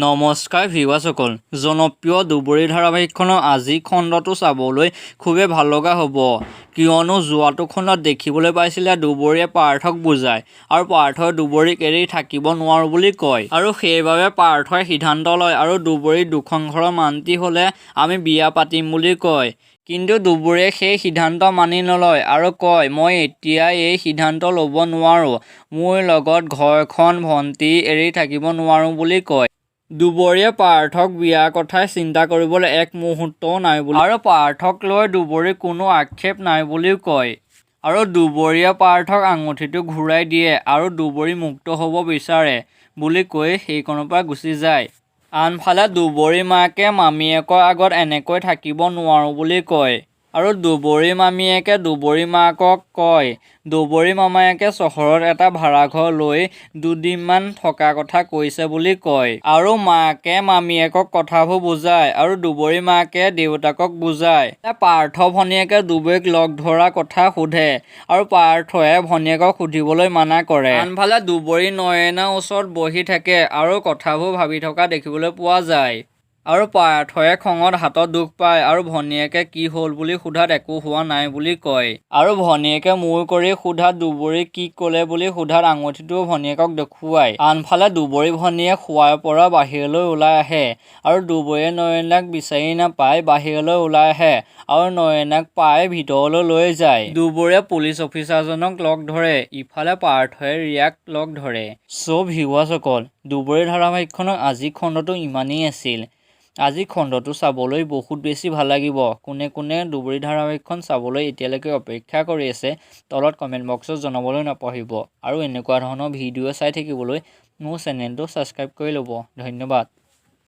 নমস্কাৰ ভিউৱাৰসকল, জনপ্ৰিয় দুবৰি ধাৰাবাহিকখনৰ আজি খণ্ডটো চাবলৈ খুবেই ভাল লগা হ'ব। কিয়নো যোৱাটো খণ্ডত দেখিবলৈ পাইছিলে দুবৰিয়ে পাৰ্থক বুজায় আৰু পাৰ্থই দুবৰিক এৰি থাকিব নোৱাৰো বুলি কয় আৰু সেইবাবে পাৰ্থই সিদ্ধান্ত লয় আৰু দুবৰিৰ দুখন ঘৰৰ মান্তি হ'লে আমি বিয়া পাতিম বুলি কয়। কিন্তু দুবৰিয়ে সেই সিদ্ধান্ত মানি নলয় আৰু কয়, মই এতিয়া এই সিদ্ধান্ত ল'ব নোৱাৰো, মোৰ লগত ঘৰখন ভণ্টি এৰি থাকিব নোৱাৰো বুলি কয়। দুবৰিয়ে পাৰ্থক বিয়াৰ কথাই চিন্তা কৰিবলৈ এক মুহূৰ্তও নাই বুলি আৰু পাৰ্থক লৈ দুবৰিৰ কোনো আক্ষেপ নাই বুলিও কয় আৰু দুবৰিয়ে পাৰ্থক আঙুঠিটো ঘূৰাই দিয়ে আৰু দুবৰি মুক্ত হ'ব বিচাৰে বুলি কৈ সেইখনৰ পৰা গুচি যায়। আনফালে দুবৰিৰ মাকে মামীয়েকৰ আগত এনেকৈ থাকিব নোৱাৰো বুলি কয় আৰু দুবৰিৰ মামীয়েকে দুবৰিৰ মাকক কয় দুবৰিৰ মামায়েকে চহৰত এটা ভাড়াঘৰ লৈ দুদিনমান থকা কথা কৈছে বুলি কয় আৰু মাকে মামীয়েকক কথাবোৰ বুজায় আৰু দুবৰিৰ মাকে দেউতাকক বুজায়। পাৰ্থ ভনীয়েকে দুবৰিক লগ ধৰাৰ কথা সোধে আৰু পাৰ্থয়ে ভনীয়েকক সুধিবলৈ মানা কৰে। আনফালে দুবৰি নয়নাৰ ওচৰত বহি থাকে আৰু কথাবোৰ ভাবি থকা দেখিবলৈ পোৱা যায় আৰু পাৰ্থয়ে খঙত হাতত দুখ পায় আৰু ভনীয়েকে কি হ'ল বুলি সোধাত একো হোৱা নাই বুলি কয় আৰু ভনীয়েকে মূৰ কৰি সোধাত দুবৰি কি ক'লে বুলি সোধাত আঙুঠিটো ভনীয়েকক দেখুৱায়। আনফালে দুবৰি ভনীয়ে শোৱাৰ পৰা বাহিৰলৈ ওলাই আহে আৰু দুবৰিয়ে নয়নাক বিচাৰি নাপাই বাহিৰলৈ ওলাই আহে আৰু নয়নাক পাই ভিতৰলৈ লৈ যায়। দুবৰিয়ে পুলিচ অফিচাৰজনক লগ ধৰে, ইফালে পাৰ্থয়ে ৰিয়াক লগ ধৰে। ভিউৱাৰসকল, দুবৰি ধাৰাবাহিকখনৰ আজি খণ্ডটো ইমানেই আছিল। আজি খণ্ডটো চাবলৈ বহুত বেছি ভাল লাগিব। কোনে কোনে দুবৰি ধাৰাবাহিকখন চাবলৈ এতিয়ালৈকে অপেক্ষা কৰি আছে তলত কমেণ্ট বক্সত জনাবলৈ নাপাহৰিব আৰু এনেকুৱা ধৰণৰ ভিডিঅ' চাই থাকিবলৈ মোৰ চেনেলটো ছাবস্ক্ৰাইব কৰি ল'ব। ধন্যবাদ।